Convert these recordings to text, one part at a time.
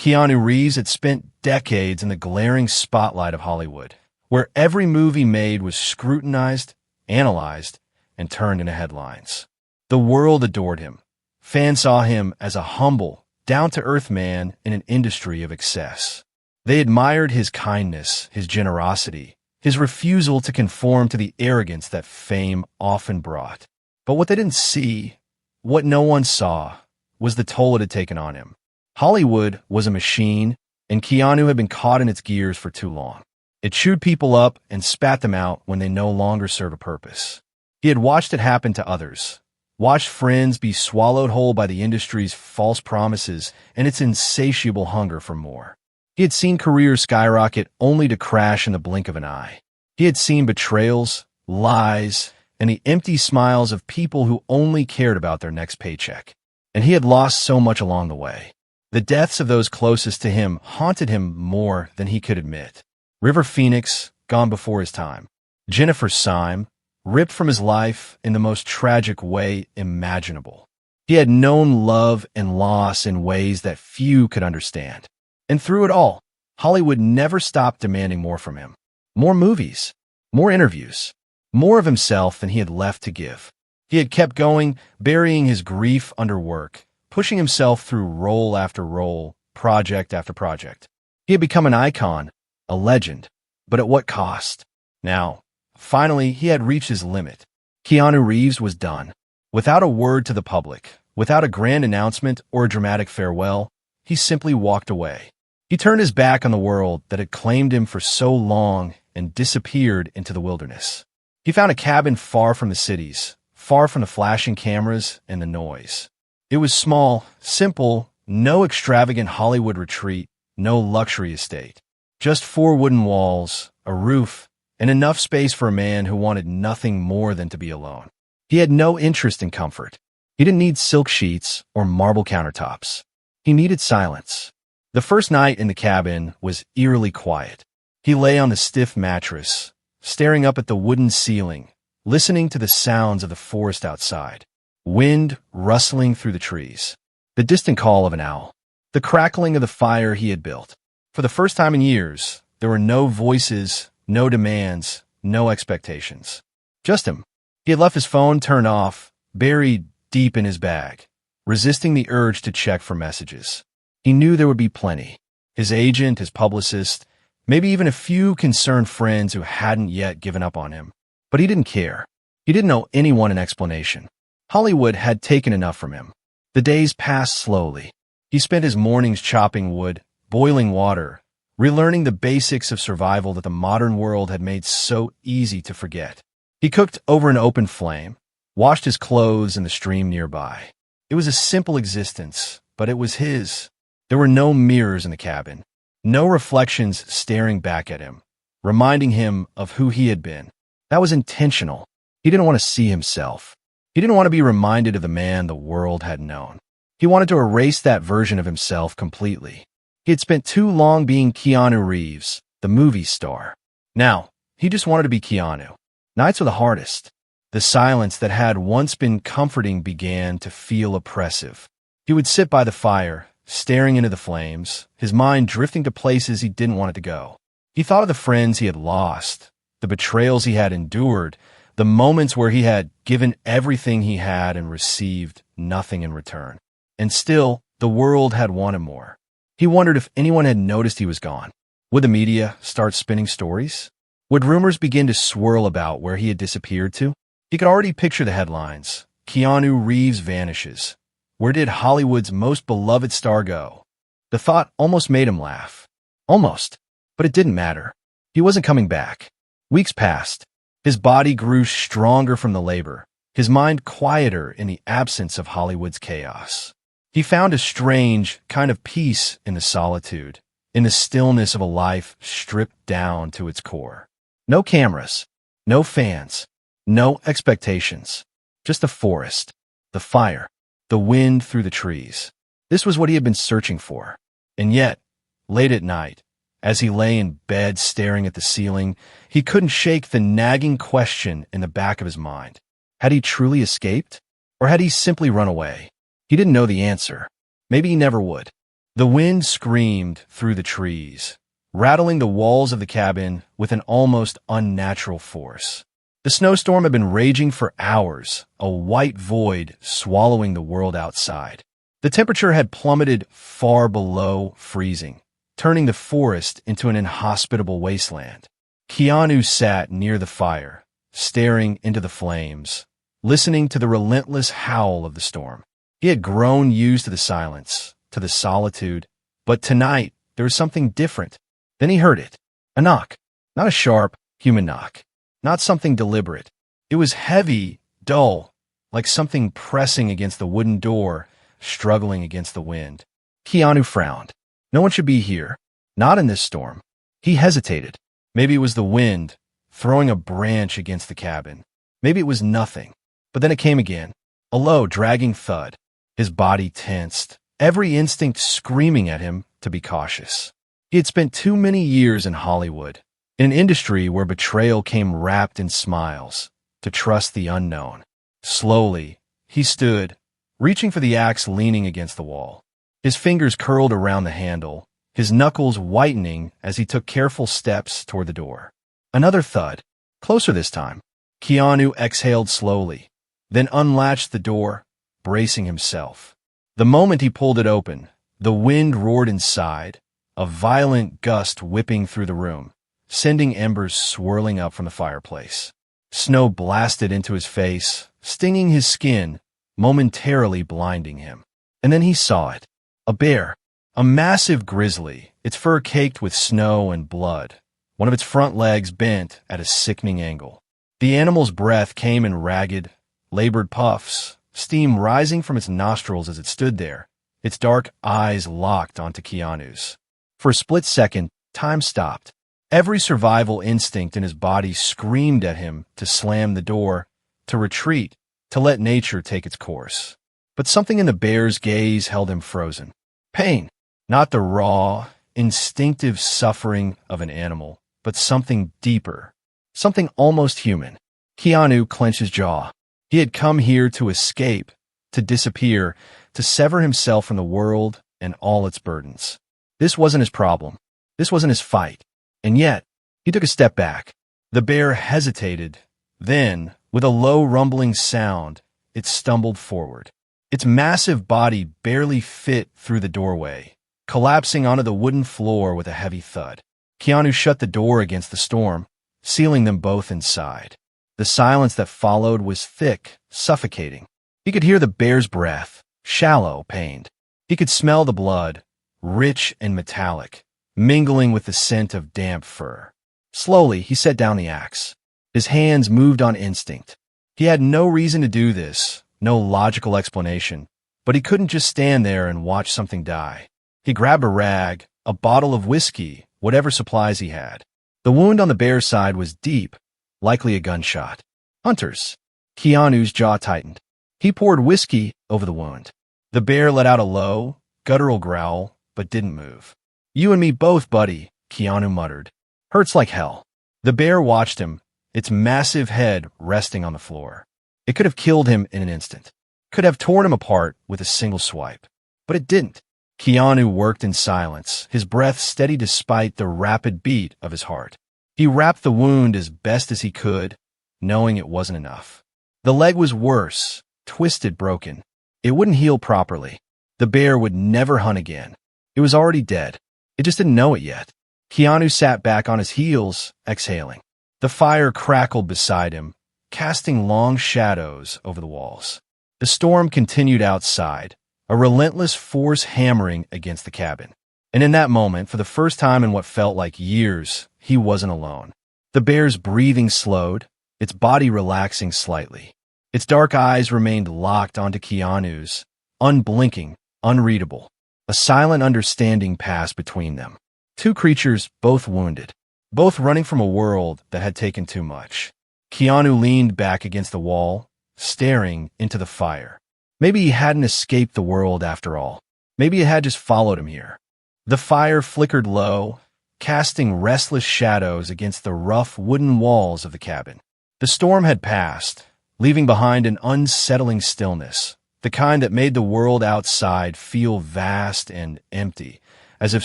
Keanu Reeves had spent decades in the glaring spotlight of Hollywood, where every movie made was scrutinized, analyzed, and turned into headlines. The world adored him. Fans saw him as a humble, down-to-earth man in an industry of excess. They admired his kindness, his generosity, his refusal to conform to the arrogance that fame often brought. But what they didn't see, what no one saw, was the toll it had taken on him. Hollywood was a machine, and Keanu had been caught in its gears for too long. It chewed people up and spat them out when they no longer served a purpose. He had watched it happen to others, watched friends be swallowed whole by the industry's false promises and its insatiable hunger for more. He had seen careers skyrocket only to crash in the blink of an eye. He had seen betrayals, lies, and the empty smiles of people who only cared about their next paycheck. And he had lost so much along the way. The deaths of those closest to him haunted him more than he could admit. River Phoenix, gone before his time. Jennifer Syme, ripped from his life in the most tragic way imaginable. He had known love and loss in ways that few could understand. And through it all, Hollywood never stopped demanding more from him. More movies, more interviews, more of himself than he had left to give. He had kept going, burying his grief under work, pushing himself through role after role, project after project. He had become an icon, a legend, but at what cost? Now, finally, he had reached his limit. Keanu Reeves was done. Without a word to the public, without a grand announcement or a dramatic farewell, he simply walked away. He turned his back on the world that had claimed him for so long and disappeared into the wilderness. He found a cabin far from the cities, far from the flashing cameras and the noise. It was small, simple, no extravagant Hollywood retreat, no luxury estate. Just 4 wooden walls, a roof, and enough space for a man who wanted nothing more than to be alone. He had no interest in comfort. He didn't need silk sheets or marble countertops. He needed silence. The first night in the cabin was eerily quiet. He lay on the stiff mattress, staring up at the wooden ceiling, listening to the sounds of the forest outside. Wind rustling through the trees, the distant call of an owl, the crackling of the fire he had built. For the first time in years, there were no voices, no demands, no expectations. Just him. He had left his phone turned off, buried deep in his bag, resisting the urge to check for messages. He knew there would be plenty. His agent, his publicist, maybe even a few concerned friends who hadn't yet given up on him. But he didn't care. He didn't owe anyone an explanation. Hollywood had taken enough from him. The days passed slowly. He spent his mornings chopping wood, boiling water, relearning the basics of survival that the modern world had made so easy to forget. He cooked over an open flame, washed his clothes in the stream nearby. It was a simple existence, but it was his. There were no mirrors in the cabin, no reflections staring back at him, reminding him of who he had been. That was intentional. He didn't want to see himself. He didn't want to be reminded of the man the world had known. He wanted to erase that version of himself completely. He had spent too long being Keanu Reeves, the movie star. Now, he just wanted to be Keanu. Nights were the hardest. The silence that had once been comforting began to feel oppressive. He would sit by the fire, staring into the flames, his mind drifting to places he didn't want it to go. He thought of the friends he had lost, the betrayals he had endured, the moments where he had given everything he had and received nothing in return. And still, the world had wanted more. He wondered if anyone had noticed he was gone. Would the media start spinning stories? Would rumors begin to swirl about where he had disappeared to? He could already picture the headlines. Keanu Reeves vanishes. Where did Hollywood's most beloved star go? The thought almost made him laugh. Almost. But it didn't matter. He wasn't coming back. Weeks passed. His body grew stronger from the labor, his mind quieter in the absence of Hollywood's chaos. He found a strange kind of peace in the solitude, in the stillness of a life stripped down to its core. No cameras, no fans, no expectations, just the forest, the fire, the wind through the trees. This was what he had been searching for. And yet, late at night, as he lay in bed staring at the ceiling, he couldn't shake the nagging question in the back of his mind. Had he truly escaped? Or had he simply run away? He didn't know the answer. Maybe he never would. The wind screamed through the trees, rattling the walls of the cabin with an almost unnatural force. The snowstorm had been raging for hours, a white void swallowing the world outside. The temperature had plummeted far below freezing, turning the forest into an inhospitable wasteland. Keanu sat near the fire, staring into the flames, listening to the relentless howl of the storm. He had grown used to the silence, to the solitude, but tonight there was something different. Then he heard it. A knock. Not a sharp, human knock. Not something deliberate. It was heavy, dull, like something pressing against the wooden door, struggling against the wind. Keanu frowned. No one should be here. Not in this storm. He hesitated. Maybe it was the wind, throwing a branch against the cabin. Maybe it was nothing. But then it came again. A low, dragging thud. His body tensed, every instinct screaming at him to be cautious. He had spent too many years in Hollywood, in an industry where betrayal came wrapped in smiles, to trust the unknown. Slowly, he stood, reaching for the axe leaning against the wall. His fingers curled around the handle, his knuckles whitening as he took careful steps toward the door. Another thud, closer this time. Keanu exhaled slowly, then unlatched the door, bracing himself. The moment he pulled it open, the wind roared inside, a violent gust whipping through the room, sending embers swirling up from the fireplace. Snow blasted into his face, stinging his skin, momentarily blinding him. And then he saw it. A bear. A massive grizzly, its fur caked with snow and blood, one of its front legs bent at a sickening angle. The animal's breath came in ragged, labored puffs, steam rising from its nostrils as it stood there, its dark eyes locked onto Keanu's. For a split second, time stopped. Every survival instinct in his body screamed at him to slam the door, to retreat, to let nature take its course. But something in the bear's gaze held him frozen. Pain. Not the raw, instinctive suffering of an animal, but something deeper, something almost human. Keanu clenched his jaw. He had come here to escape, to disappear, to sever himself from the world and all its burdens. This wasn't his problem. This wasn't his fight. And yet, he took a step back. The bear hesitated. Then, with a low rumbling sound, it stumbled forward. Its massive body barely fit through the doorway, collapsing onto the wooden floor with a heavy thud. Keanu shut the door against the storm, sealing them both inside. The silence that followed was thick, suffocating. He could hear the bear's breath, shallow, pained. He could smell the blood, rich and metallic, mingling with the scent of damp fur. Slowly, he set down the axe. His hands moved on instinct. He had no reason to do this, no logical explanation, but he couldn't just stand there and watch something die. He grabbed a rag, a bottle of whiskey, whatever supplies he had. The wound on the bear's side was deep, likely a gunshot. Hunters. Keanu's jaw tightened. He poured whiskey over the wound. The bear let out a low, guttural growl, but didn't move. You and me both, buddy, Keanu muttered. Hurts like hell. The bear watched him, its massive head resting on the floor. It could have killed him in an instant. Could have torn him apart with a single swipe. But it didn't. Keanu worked in silence, his breath steady despite the rapid beat of his heart. He wrapped the wound as best as he could, knowing it wasn't enough. The leg was worse, twisted, broken. It wouldn't heal properly. The bear would never hunt again. It was already dead. It just didn't know it yet. Keanu sat back on his heels, exhaling. The fire crackled beside him, casting long shadows over the walls. The storm continued outside, a relentless force hammering against the cabin. And in that moment, for the first time in what felt like years, he wasn't alone. The bear's breathing slowed, its body relaxing slightly. Its dark eyes remained locked onto Keanu's, unblinking, unreadable. A silent understanding passed between them. Two creatures, both wounded, both running from a world that had taken too much. Keanu leaned back against the wall, staring into the fire. Maybe he hadn't escaped the world after all. Maybe it had just followed him here. The fire flickered low, casting restless shadows against the rough wooden walls of the cabin. The storm had passed, leaving behind an unsettling stillness, the kind that made the world outside feel vast and empty, as if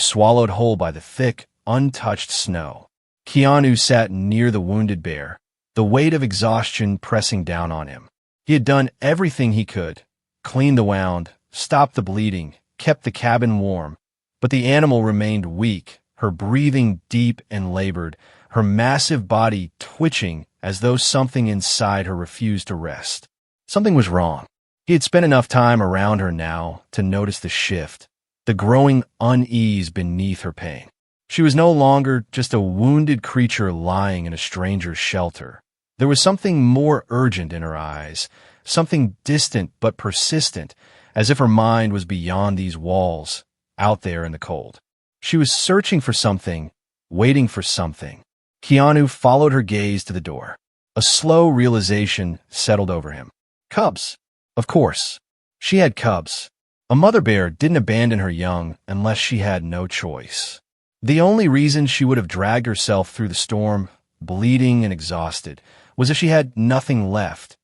swallowed whole by the thick, untouched snow. Keanu sat near the wounded bear, the weight of exhaustion pressing down on him. He had done everything he could, cleaned the wound, stopped the bleeding, kept the cabin warm, but the animal remained weak, her breathing deep and labored, her massive body twitching as though something inside her refused to rest. Something was wrong. He had spent enough time around her now to notice the shift, the growing unease beneath her pain. She was no longer just a wounded creature lying in a stranger's shelter. There was something more urgent in her eyes, something distant but persistent, as if her mind was beyond these walls, out there in the cold. She was searching for something, waiting for something. Keanu followed her gaze to the door. A slow realization settled over him. Cubs. Of course. She had cubs. A mother bear didn't abandon her young unless she had no choice. The only reason she would have dragged herself through the storm, bleeding and exhausted, was if she had nothing left.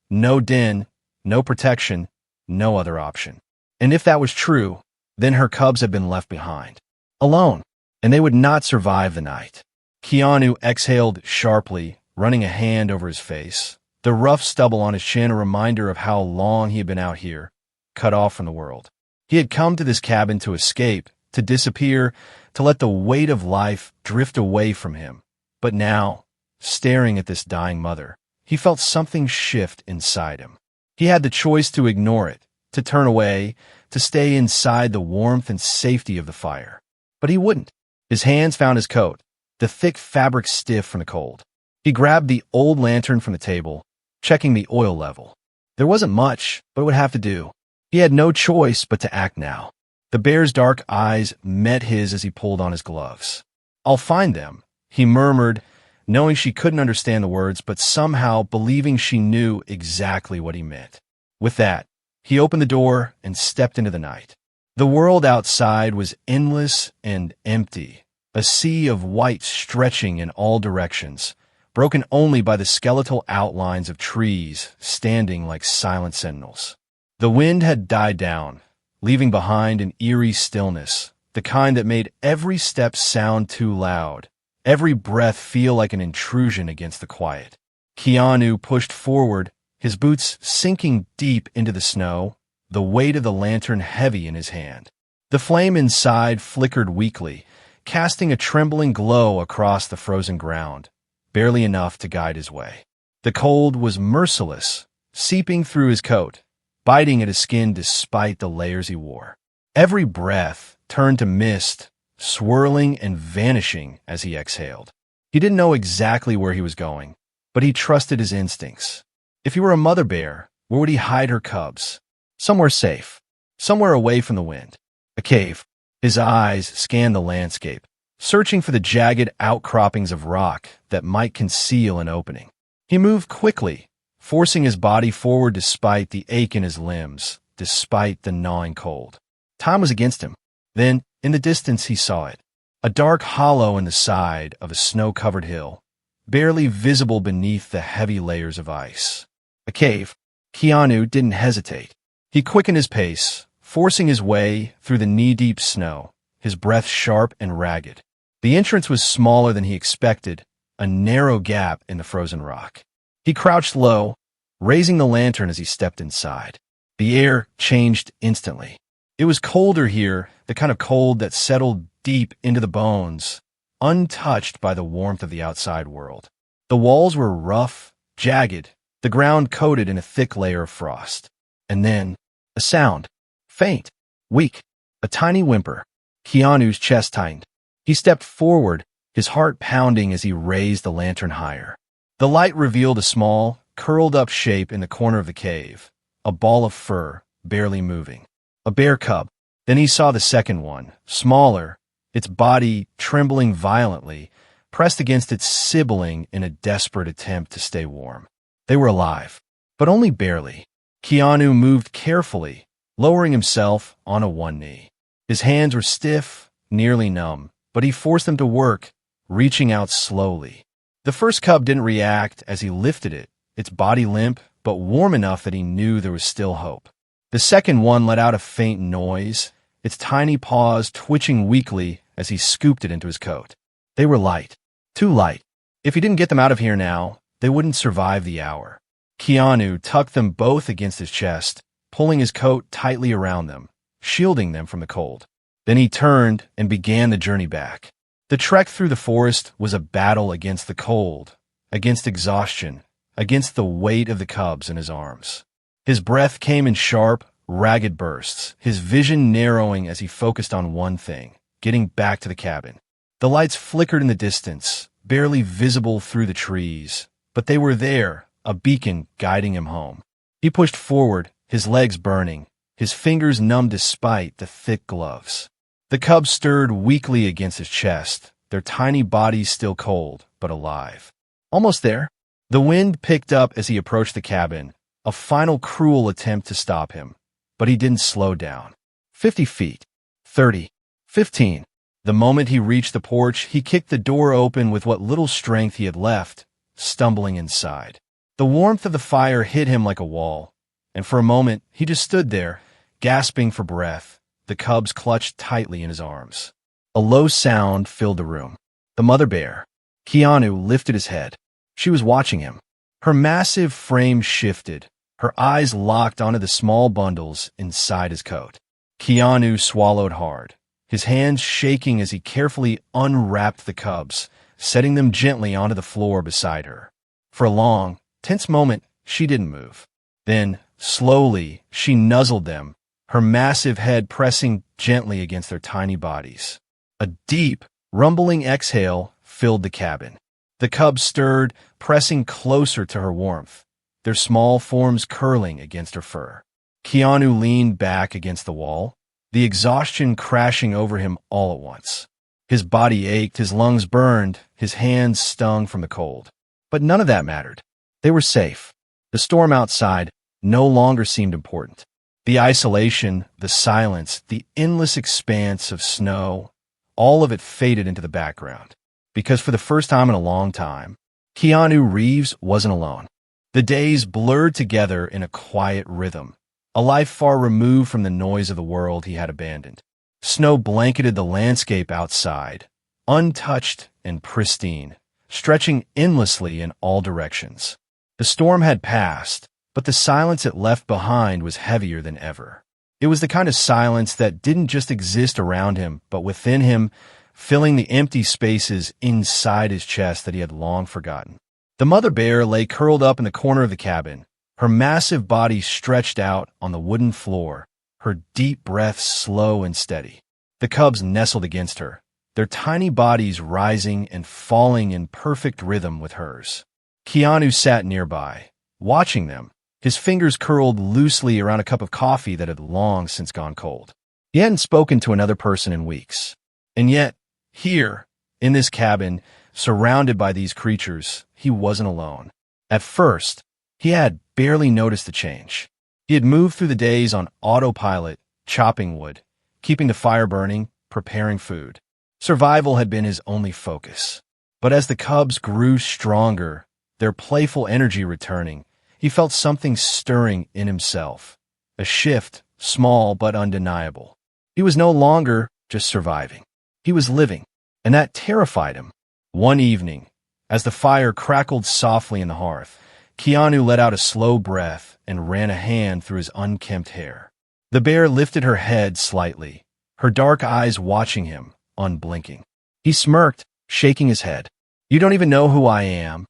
No den, no protection, no other option. And if that was true, then her cubs had been left behind. Alone, and they would not survive the night. Keanu exhaled sharply, running a hand over his face. The rough stubble on his chin a reminder of how long he had been out here, cut off from the world. He had come to this cabin to escape, to disappear, to let the weight of life drift away from him. But now, staring at this dying mother, he felt something shift inside him. He had the choice to ignore it, to turn away, to stay inside the warmth and safety of the fire. But he wouldn't. His hands found his coat, the thick fabric stiff from the cold. He grabbed the old lantern from the table, checking the oil level. There wasn't much, but it would have to do. He had no choice but to act now. The bear's dark eyes met his as he pulled on his gloves. "I'll find them," he murmured, knowing she couldn't understand the words, but somehow believing she knew exactly what he meant. With that, he opened the door and stepped into the night. The world outside was endless and empty, a sea of white stretching in all directions, broken only by the skeletal outlines of trees standing like silent sentinels. The wind had died down, leaving behind an eerie stillness, the kind that made every step sound too loud, every breath feel like an intrusion against the quiet. Keanu pushed forward, his boots sinking deep into the snow, the weight of the lantern heavy in his hand. The flame inside flickered weakly, casting a trembling glow across the frozen ground, barely enough to guide his way. The cold was merciless, seeping through his coat, biting at his skin despite the layers he wore. Every breath turned to mist, swirling and vanishing as he exhaled. He didn't know exactly where he was going, but he trusted his instincts. If he were a mother bear, where would he hide her cubs? Somewhere safe, somewhere away from the wind. A cave. His eyes scanned the landscape, searching for the jagged outcroppings of rock that might conceal an opening. He moved quickly, forcing his body forward despite the ache in his limbs, despite the gnawing cold. Time was against him. Then, in the distance, he saw it. A dark hollow in the side of a snow-covered hill, barely visible beneath the heavy layers of ice. A cave. Keanu didn't hesitate. He quickened his pace, forcing his way through the knee-deep snow, his breath sharp and ragged. The entrance was smaller than he expected, a narrow gap in the frozen rock. He crouched low, raising the lantern as he stepped inside. The air changed instantly. It was colder here, the kind of cold that settled deep into the bones, untouched by the warmth of the outside world. The walls were rough, jagged, the ground coated in a thick layer of frost. And then, a sound. Faint, weak, a tiny whimper. Keanu's chest tightened. He stepped forward, his heart pounding as he raised the lantern higher. The light revealed a small, curled-up shape in the corner of the cave, a ball of fur, barely moving. A bear cub. Then he saw the second one, smaller, its body trembling violently, pressed against its sibling in a desperate attempt to stay warm. They were alive, but only barely. Keanu moved carefully, lowering himself onto one knee. His hands were stiff, nearly numb, but he forced them to work, reaching out slowly. The first cub didn't react as he lifted it, its body limp, but warm enough that he knew there was still hope. The second one let out a faint noise, its tiny paws twitching weakly as he scooped it into his coat. They were light. Too light. If he didn't get them out of here now, they wouldn't survive the hour. Keanu tucked them both against his chest, pulling his coat tightly around them, shielding them from the cold. Then he turned and began the journey back. The trek through the forest was a battle against the cold, against exhaustion, against the weight of the cubs in his arms. His breath came in sharp, ragged bursts, his vision narrowing as he focused on one thing, getting back to the cabin. The lights flickered in the distance, barely visible through the trees, but they were there, a beacon guiding him home. He pushed forward, his legs burning, his fingers numb despite the thick gloves. The cubs stirred weakly against his chest, their tiny bodies still cold, but alive. Almost there. The wind picked up as he approached the cabin, a final cruel attempt to stop him. But he didn't slow down. 50 feet. 30. 15. The moment he reached the porch, he kicked the door open with what little strength he had left, stumbling inside. The warmth of the fire hit him like a wall, and for a moment he just stood there, gasping for breath, the cubs clutched tightly in his arms. A low sound filled the room. The mother bear. Keanu lifted his head. She was watching him. Her massive frame shifted, her eyes locked onto the small bundles inside his coat. Keanu swallowed hard, his hands shaking as he carefully unwrapped the cubs, setting them gently onto the floor beside her. For a long, tense moment, she didn't move. Then, slowly, she nuzzled them, her massive head pressing gently against their tiny bodies. A deep, rumbling exhale filled the cabin. The cubs stirred, pressing closer to her warmth, their small forms curling against her fur. Keanu leaned back against the wall, the exhaustion crashing over him all at once. His body ached, his lungs burned, his hands stung from the cold. But none of that mattered. They were safe. The storm outside no longer seemed important. The isolation, the silence, the endless expanse of snow, all of it faded into the background. Because for the first time in a long time, Keanu Reeves wasn't alone. The days blurred together in a quiet rhythm, a life far removed from the noise of the world he had abandoned. Snow blanketed the landscape outside, untouched and pristine, stretching endlessly in all directions. The storm had passed, but the silence it left behind was heavier than ever. It was the kind of silence that didn't just exist around him, but within him, filling the empty spaces inside his chest that he had long forgotten. The mother bear lay curled up in the corner of the cabin, her massive body stretched out on the wooden floor, her deep breath slow and steady. The cubs nestled against her, their tiny bodies rising and falling in perfect rhythm with hers. Keanu sat nearby, watching them, his fingers curled loosely around a cup of coffee that had long since gone cold. He hadn't spoken to another person in weeks. And yet, here, in this cabin, surrounded by these creatures, he wasn't alone. At first, he had barely noticed the change. He had moved through the days on autopilot, chopping wood, keeping the fire burning, preparing food. Survival had been his only focus. But as the cubs grew stronger, their playful energy returning, he felt something stirring in himself. A shift, small but undeniable. He was no longer just surviving. He was living, and that terrified him. One evening, as the fire crackled softly in the hearth, Keanu let out a slow breath and ran a hand through his unkempt hair. The bear lifted her head slightly, her dark eyes watching him, unblinking. He smirked, shaking his head. "You don't even know who I am,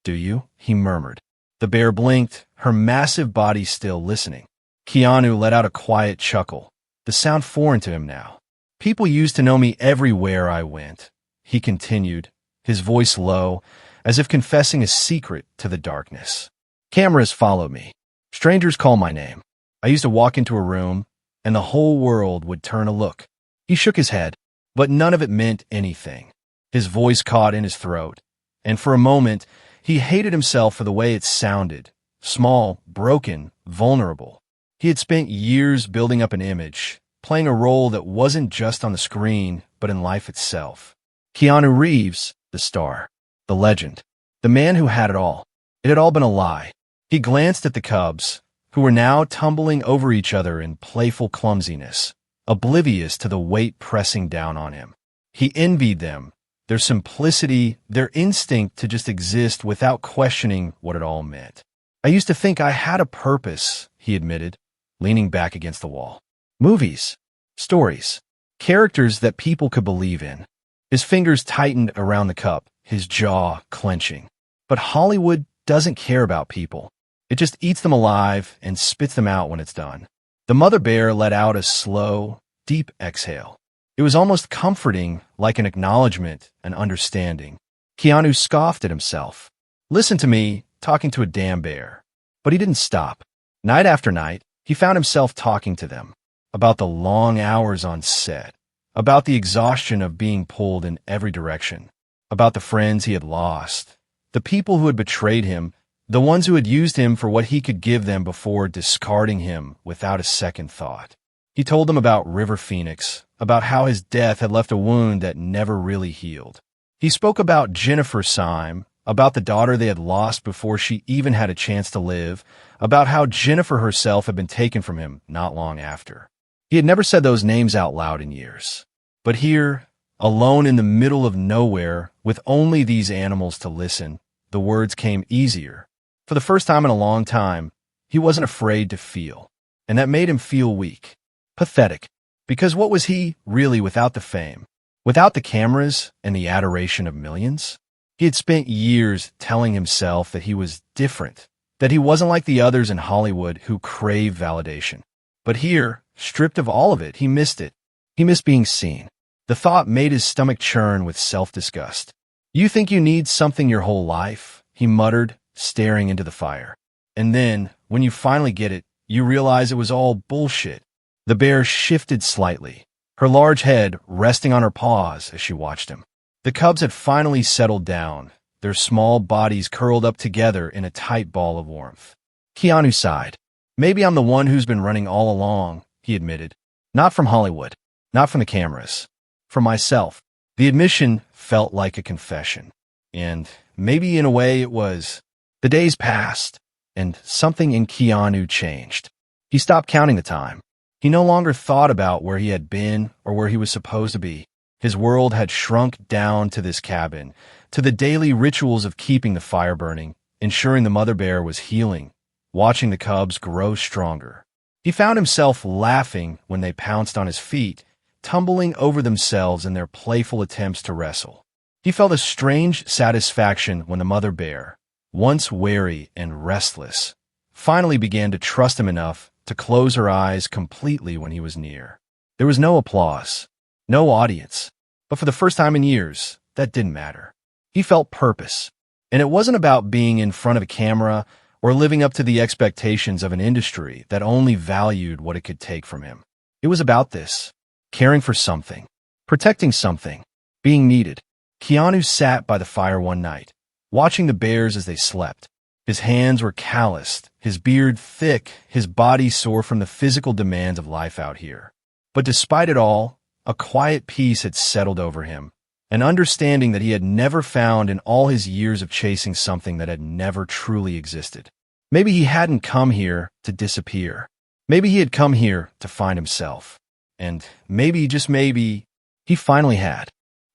do you?" he murmured. The bear blinked, her massive body still listening. Keanu let out a quiet chuckle, the sound foreign to him now. "People used to know me everywhere I went," he continued, his voice low, as if confessing a secret to the darkness. "Cameras follow me. Strangers call my name. I used to walk into a room, and the whole world would turn a look." He shook his head, but none of it meant anything. His voice caught in his throat, and for a moment, he hated himself for the way it sounded. Small, broken, vulnerable. He had spent years building up an image, playing a role that wasn't just on the screen, but in life itself. Keanu Reeves, the star, the legend, the man who had it all. It had all been a lie. He glanced at the cubs, who were now tumbling over each other in playful clumsiness, oblivious to the weight pressing down on him. He envied them, their simplicity, their instinct to just exist without questioning what it all meant. I used to think I had a purpose, he admitted, leaning back against the wall. Movies, stories, characters that people could believe in. His fingers tightened around the cup, his jaw clenching. But Hollywood doesn't care about people. It just eats them alive and spits them out when it's done. The mother bear let out a slow, deep exhale. It was almost comforting, like an acknowledgement, an understanding. Keanu scoffed at himself. Listen to me, talking to a damn bear. But he didn't stop. Night after night, he found himself talking to them. About the long hours on set. About the exhaustion of being pulled in every direction. About the friends he had lost. The people who had betrayed him. The ones who had used him for what he could give them before discarding him without a second thought. He told them about River Phoenix, about how his death had left a wound that never really healed. He spoke about Jennifer Syme, about the daughter they had lost before she even had a chance to live, about how Jennifer herself had been taken from him not long after. He had never said those names out loud in years. But here, alone in the middle of nowhere, with only these animals to listen, the words came easier. For the first time in a long time, he wasn't afraid to feel, and that made him feel weak, pathetic, because what was he really without the fame, without the cameras and the adoration of millions? He had spent years telling himself that he was different, that he wasn't like the others in Hollywood who crave validation. But here, stripped of all of it, he missed it. He missed being seen. The thought made his stomach churn with self-disgust. You think you need something your whole life? He muttered, staring into the fire. And then, when you finally get it, you realize it was all bullshit. The bear shifted slightly, her large head resting on her paws as she watched him. The cubs had finally settled down, their small bodies curled up together in a tight ball of warmth. Keanu sighed. Maybe I'm the one who's been running all along, he admitted. Not from Hollywood, not from the cameras, from myself. The admission felt like a confession. And maybe in a way it was. The days passed, and something in Keanu changed. He stopped counting the time. He no longer thought about where he had been or where he was supposed to be. His world had shrunk down to this cabin, to the daily rituals of keeping the fire burning, ensuring the mother bear was healing, watching the cubs grow stronger. He found himself laughing when they pounced on his feet, tumbling over themselves in their playful attempts to wrestle. He felt a strange satisfaction when the mother bear, once wary and restless, finally began to trust him enough to close her eyes completely when he was near. There was no applause, no audience, but for the first time in years, that didn't matter. He felt purpose, and it wasn't about being in front of a camera or living up to the expectations of an industry that only valued what it could take from him. It was about this, caring for something, protecting something, being needed. Keanu sat by the fire one night, watching the bears as they slept. His hands were calloused, his beard thick, his body sore from the physical demands of life out here. But despite it all, a quiet peace had settled over him, an understanding that he had never found in all his years of chasing something that had never truly existed. Maybe he hadn't come here to disappear. Maybe he had come here to find himself. And maybe, just maybe, he finally had.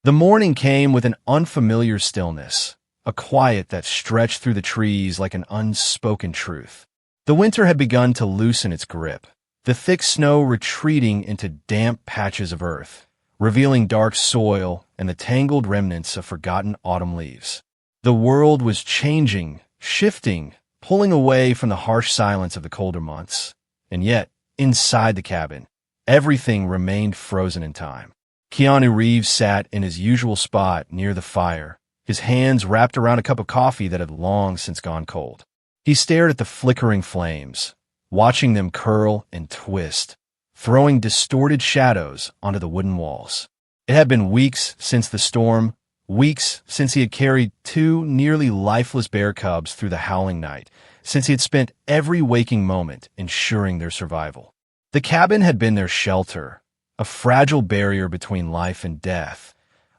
The morning came with an unfamiliar stillness, a quiet that stretched through the trees like an unspoken truth. The winter had begun to loosen its grip, the thick snow retreating into damp patches of earth, revealing dark soil and the tangled remnants of forgotten autumn leaves. The world was changing, shifting, pulling away from the harsh silence of the colder months. And yet, inside the cabin, everything remained frozen in time. Keanu Reeves sat in his usual spot near the fire, his hands wrapped around a cup of coffee that had long since gone cold. He stared at the flickering flames, watching them curl and twist, throwing distorted shadows onto the wooden walls. It had been weeks since the storm, weeks since he had carried two nearly lifeless bear cubs through the howling night, since he had spent every waking moment ensuring their survival. The cabin had been their shelter, a fragile barrier between life and death,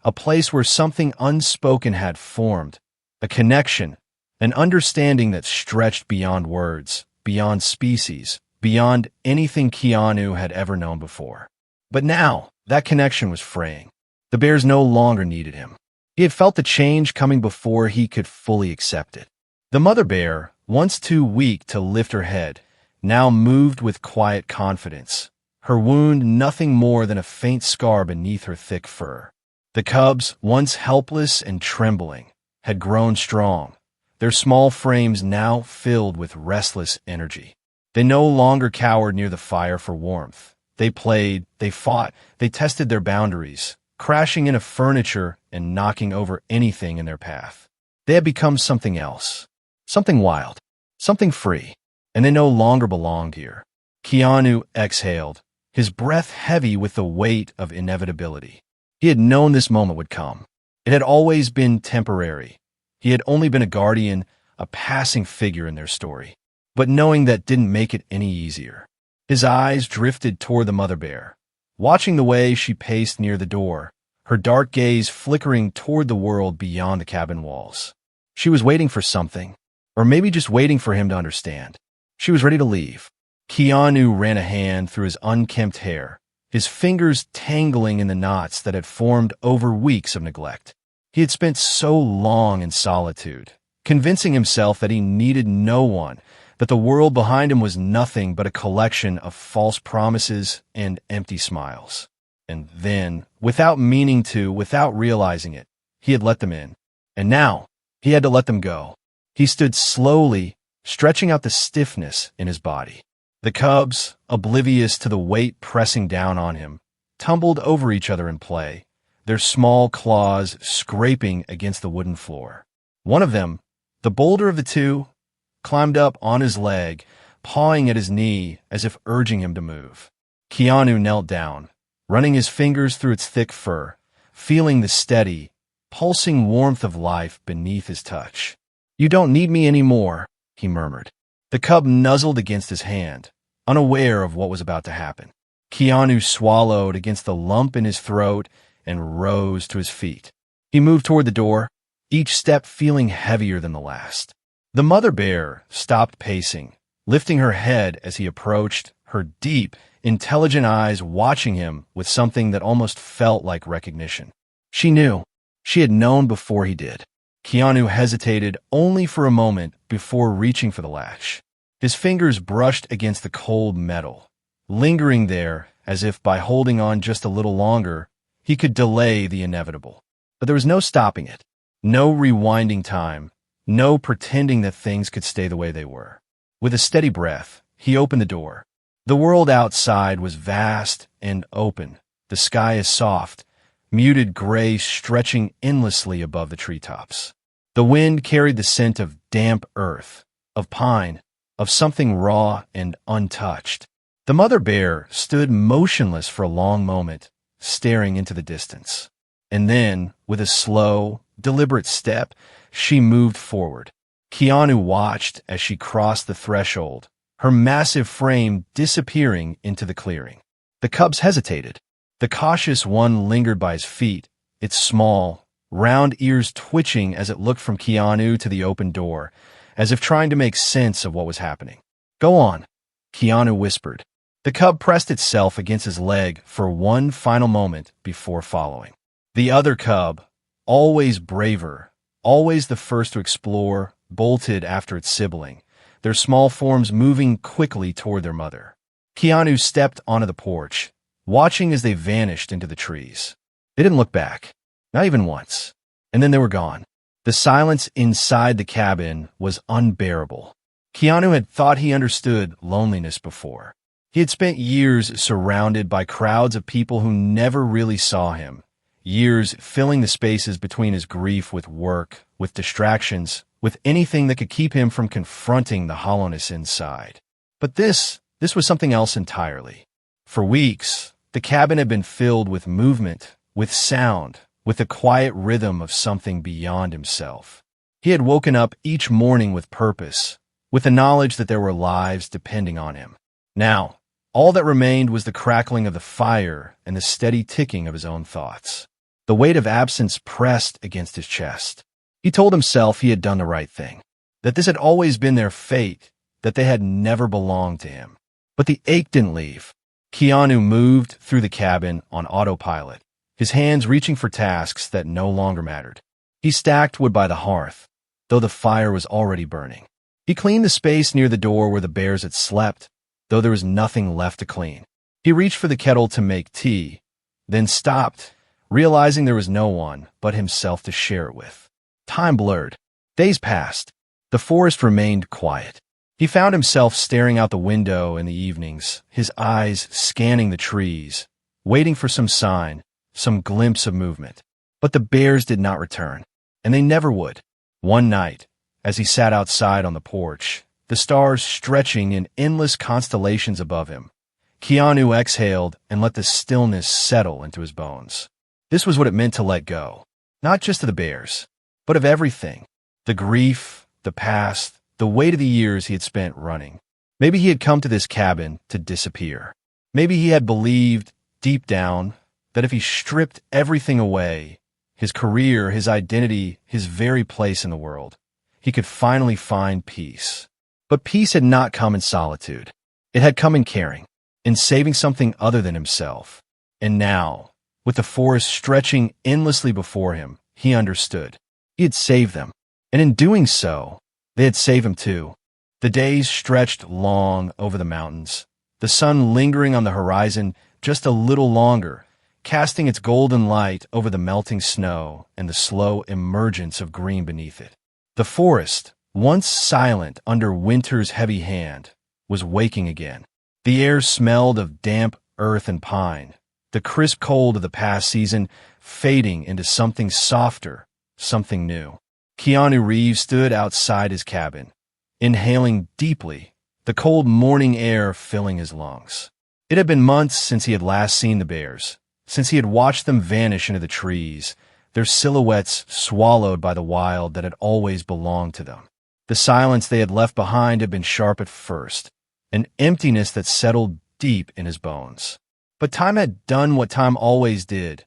a place where something unspoken had formed, a connection, an understanding that stretched beyond words, beyond species, beyond anything Keanu had ever known before. But now, that connection was fraying. The bears no longer needed him. He had felt the change coming before he could fully accept it. The mother bear, once too weak to lift her head, now moved with quiet confidence, her wound nothing more than a faint scar beneath her thick fur. The cubs, once helpless and trembling, had grown strong, their small frames now filled with restless energy. They no longer cowered near the fire for warmth. They played, they fought, they tested their boundaries, crashing into furniture and knocking over anything in their path. They had become something else, something wild, something free, and they no longer belonged here. Keanu exhaled, his breath heavy with the weight of inevitability. He had known this moment would come. It had always been temporary. He had only been a guardian, a passing figure in their story. But knowing that didn't make it any easier. His eyes drifted toward the mother bear, watching the way she paced near the door, her dark gaze flickering toward the world beyond the cabin walls. She was waiting for something, or maybe just waiting for him to understand. She was ready to leave. Keanu ran a hand through his unkempt hair, his fingers tangling in the knots that had formed over weeks of neglect. He had spent so long in solitude, convincing himself that he needed no one, that the world behind him was nothing but a collection of false promises and empty smiles. And then, without meaning to, without realizing it, he had let them in. And now, he had to let them go. He stood slowly, stretching out the stiffness in his body. The cubs, oblivious to the weight pressing down on him, tumbled over each other in play, their small claws scraping against the wooden floor. One of them, the bolder of the two, climbed up on his leg, pawing at his knee as if urging him to move. Keanu knelt down, running his fingers through its thick fur, feeling the steady, pulsing warmth of life beneath his touch. "You don't need me anymore," he murmured. The cub nuzzled against his hand, unaware of what was about to happen. Keanu swallowed against the lump in his throat and rose to his feet. He moved toward the door, each step feeling heavier than the last. The mother bear stopped pacing, lifting her head as he approached, her deep, intelligent eyes watching him with something that almost felt like recognition. She knew. She had known before he did. Keanu hesitated only for a moment before reaching for the latch. His fingers brushed against the cold metal, lingering there as if by holding on just a little longer, he could delay the inevitable. But there was no stopping it, no rewinding time, no pretending that things could stay the way they were. With a steady breath, he opened the door. The world outside was vast and open, the sky is soft, muted gray stretching endlessly above the treetops. The wind carried the scent of damp earth, of pine, of something raw and untouched. The mother bear stood motionless for a long moment, staring into the distance. And then, with a slow, deliberate step, she moved forward. Keanu watched as she crossed the threshold, her massive frame disappearing into the clearing. The cubs hesitated. The cautious one lingered by his feet, its small, round ears twitching as it looked from Keanu to the open door, as if trying to make sense of what was happening. "Go on," Keanu whispered. The cub pressed itself against his leg for one final moment before following. The other cub, always braver, always the first to explore, bolted after its sibling, their small forms moving quickly toward their mother. Keanu stepped onto the porch, watching as they vanished into the trees. They didn't look back, not even once, and then they were gone. The silence inside the cabin was unbearable. Keanu had thought he understood loneliness before. He had spent years surrounded by crowds of people who never really saw him, years filling the spaces between his grief with work, with distractions, with anything that could keep him from confronting the hollowness inside. But this was something else entirely. For weeks, the cabin had been filled with movement, with sound, with the quiet rhythm of something beyond himself. He had woken up each morning with purpose, with the knowledge that there were lives depending on him. Now, all that remained was the crackling of the fire and the steady ticking of his own thoughts. The weight of absence pressed against his chest. He told himself he had done the right thing, that this had always been their fate, that they had never belonged to him. But the ache didn't leave. Keanu moved through the cabin on autopilot, his hands reaching for tasks that no longer mattered. He stacked wood by the hearth, though the fire was already burning. He cleaned the space near the door where the bears had slept, though there was nothing left to clean. He reached for the kettle to make tea, then stopped, realizing there was no one but himself to share it with. Time blurred. Days passed. The forest remained quiet. He found himself staring out the window in the evenings, his eyes scanning the trees, waiting for some sign, some glimpse of movement. But the bears did not return, and they never would. One night, as he sat outside on the porch, the stars stretching in endless constellations above him, Keanu exhaled and let the stillness settle into his bones. This was what it meant to let go, not just of the bears, but of everything. The grief, the past, the weight of the years he had spent running. Maybe he had come to this cabin to disappear. Maybe he had believed, deep down, that if he stripped everything away, his career, his identity, his very place in the world, he could finally find peace. But peace had not come in solitude. It had come in caring, in saving something other than himself. And now, with the forest stretching endlessly before him, he understood. He had saved them, and in doing so, they had saved him too. The days stretched long over the mountains, the sun lingering on the horizon just a little longer, casting its golden light over the melting snow and the slow emergence of green beneath it. The forest, once silent under winter's heavy hand, was waking again. The air smelled of damp earth and pine, the crisp cold of the past season fading into something softer, something new. Keanu Reeves stood outside his cabin, inhaling deeply, the cold morning air filling his lungs. It had been months since he had last seen the bears, since he had watched them vanish into the trees, their silhouettes swallowed by the wild that had always belonged to them. The silence they had left behind had been sharp at first, an emptiness that settled deep in his bones. But time had done what time always did.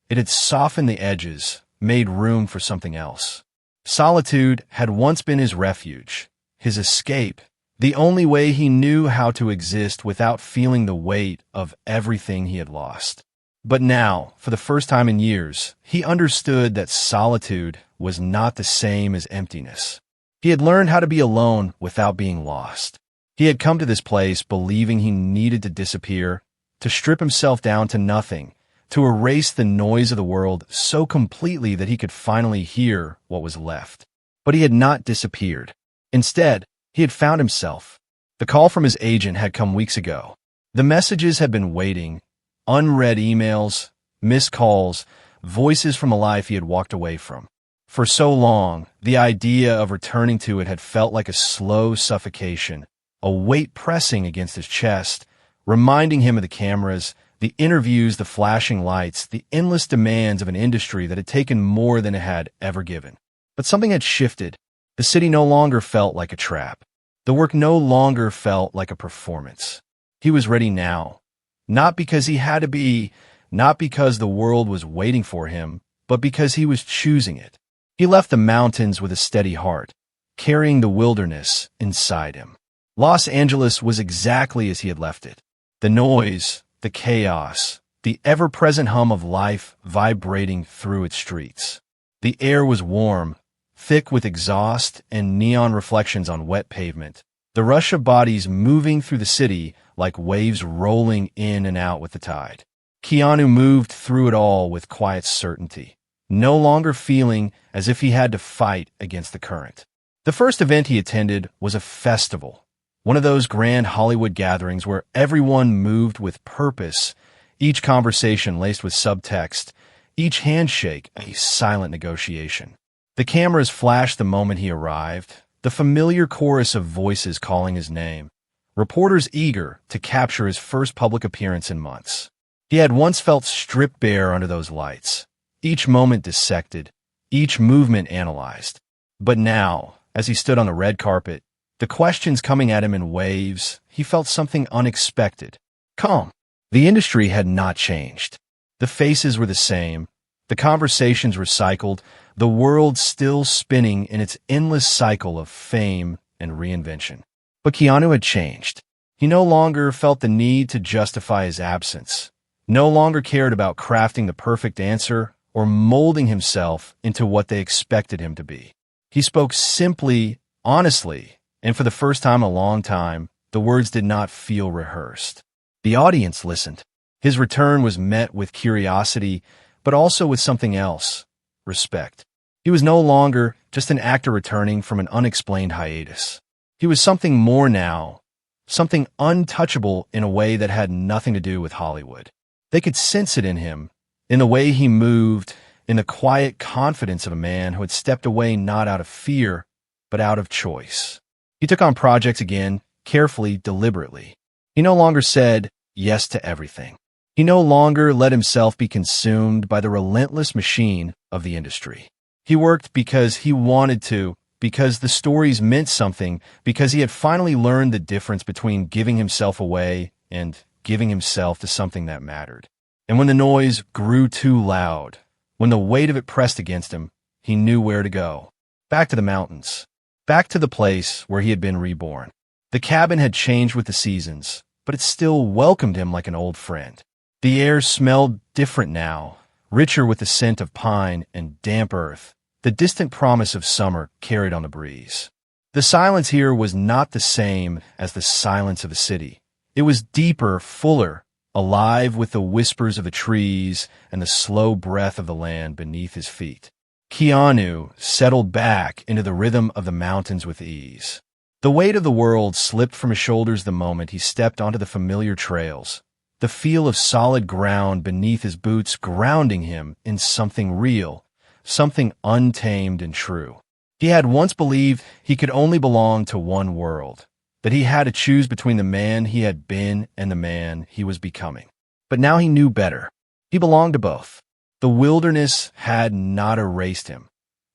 It had softened the edges, made room for something else. Solitude had once been his refuge, his escape, the only way he knew how to exist without feeling the weight of everything he had lost. But now, for the first time in years, he understood that solitude was not the same as emptiness. He had learned how to be alone without being lost. He had come to this place believing he needed to disappear, to strip himself down to nothing, to erase the noise of the world so completely that he could finally hear what was left. But he had not disappeared. Instead, he had found himself. The call from his agent had come weeks ago. The messages had been waiting, unread emails, missed calls, voices from a life he had walked away from. For so long, the idea of returning to it had felt like a slow suffocation, a weight pressing against his chest, reminding him of the cameras, the interviews, the flashing lights, the endless demands of an industry that had taken more than it had ever given. But something had shifted. The city no longer felt like a trap. The work no longer felt like a performance. He was ready now. Not because he had to be, not because the world was waiting for him, but because he was choosing it. He left the mountains with a steady heart, carrying the wilderness inside him. Los Angeles was exactly as he had left it. The noise, the chaos, the ever-present hum of life vibrating through its streets. The air was warm, thick with exhaust and neon reflections on wet pavement. The rush of bodies moving through the city like waves rolling in and out with the tide. Keanu moved through it all with quiet certainty, no longer feeling as if he had to fight against the current. The first event he attended was a festival. One of those grand Hollywood gatherings where everyone moved with purpose, each conversation laced with subtext, each handshake a silent negotiation. The cameras flashed the moment he arrived, the familiar chorus of voices calling his name, reporters eager to capture his first public appearance in months. He had once felt stripped bare under those lights, each moment dissected, each movement analyzed. But now, as he stood on the red carpet, the questions coming at him in waves, he felt something unexpected. Calm. The industry had not changed. The faces were the same, the conversations recycled, the world still spinning in its endless cycle of fame and reinvention. But Keanu had changed. He no longer felt the need to justify his absence, no longer cared about crafting the perfect answer or molding himself into what they expected him to be. He spoke simply, honestly, and for the first time in a long time, the words did not feel rehearsed. The audience listened. His return was met with curiosity, but also with something else: respect. He was no longer just an actor returning from an unexplained hiatus. He was something more now, something untouchable in a way that had nothing to do with Hollywood. They could sense it in him, in the way he moved, in the quiet confidence of a man who had stepped away not out of fear, but out of choice. He took on projects again, carefully, deliberately. He no longer said yes to everything. He no longer let himself be consumed by the relentless machine of the industry. He worked because he wanted to, because the stories meant something, because he had finally learned the difference between giving himself away and giving himself to something that mattered. And when the noise grew too loud, when the weight of it pressed against him, he knew where to go. Back to the mountains. Back to the place where he had been reborn. The cabin had changed with the seasons, but it still welcomed him like an old friend. The air smelled different now, richer with the scent of pine and damp earth, the distant promise of summer carried on the breeze. The silence here was not the same as the silence of the city. It was deeper, fuller, alive with the whispers of the trees and the slow breath of the land beneath his feet. Keanu settled back into the rhythm of the mountains with ease. The weight of the world slipped from his shoulders the moment he stepped onto the familiar trails, the feel of solid ground beneath his boots grounding him in something real, something untamed and true. He had once believed he could only belong to one world, that he had to choose between the man he had been and the man he was becoming. But now he knew better. He belonged to both. The wilderness had not erased him.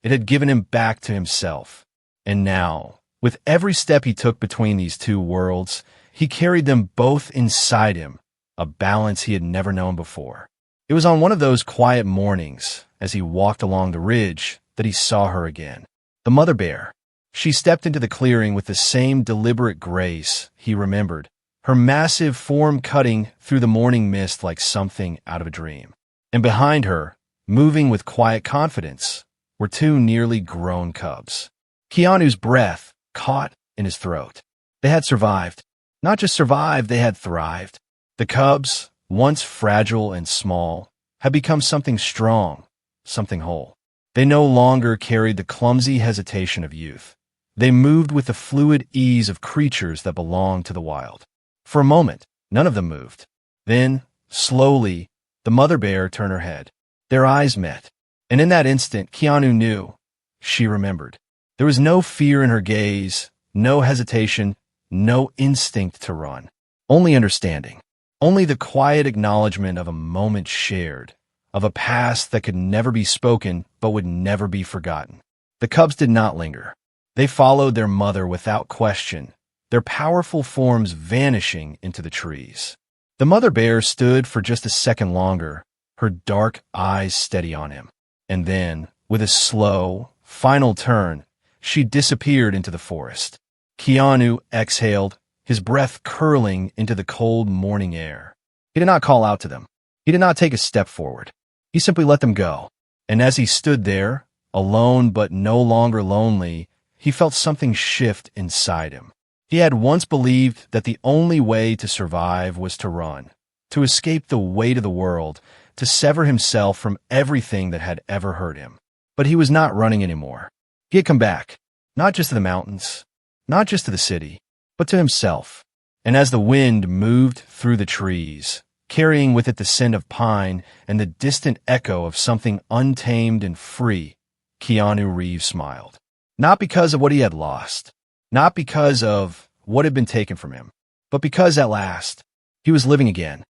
It had given him back to himself. And now, with every step he took between these two worlds, he carried them both inside him, a balance he had never known before. It was on one of those quiet mornings, as he walked along the ridge, that he saw her again. The mother bear. She stepped into the clearing with the same deliberate grace he remembered, her massive form cutting through the morning mist like something out of a dream. And behind her, moving with quiet confidence, were two nearly grown cubs. Keanu's breath caught in his throat. They had survived. Not just survived, they had thrived. The cubs, once fragile and small, had become something strong, something whole. They no longer carried the clumsy hesitation of youth. They moved with the fluid ease of creatures that belong to the wild. For a moment, none of them moved. Then, slowly, the mother bear turned her head. Their eyes met, and in that instant, Keanu knew. She remembered. There was no fear in her gaze, no hesitation, no instinct to run. Only understanding. Only the quiet acknowledgement of a moment shared, of a past that could never be spoken but would never be forgotten. The cubs did not linger. They followed their mother without question, their powerful forms vanishing into the trees. The mother bear stood for just a second longer, her dark eyes steady on him. And then, with a slow, final turn, she disappeared into the forest. Keanu exhaled, his breath curling into the cold morning air. He did not call out to them. He did not take a step forward. He simply let them go. And as he stood there, alone but no longer lonely, he felt something shift inside him. He had once believed that the only way to survive was to run, to escape the weight of the world, to sever himself from everything that had ever hurt him. But he was not running anymore. He had come back, not just to the mountains, not just to the city, but to himself. And as the wind moved through the trees, carrying with it the scent of pine and the distant echo of something untamed and free, Keanu Reeves smiled. Not because of what he had lost, not because of what had been taken from him, but because at last, he was living again,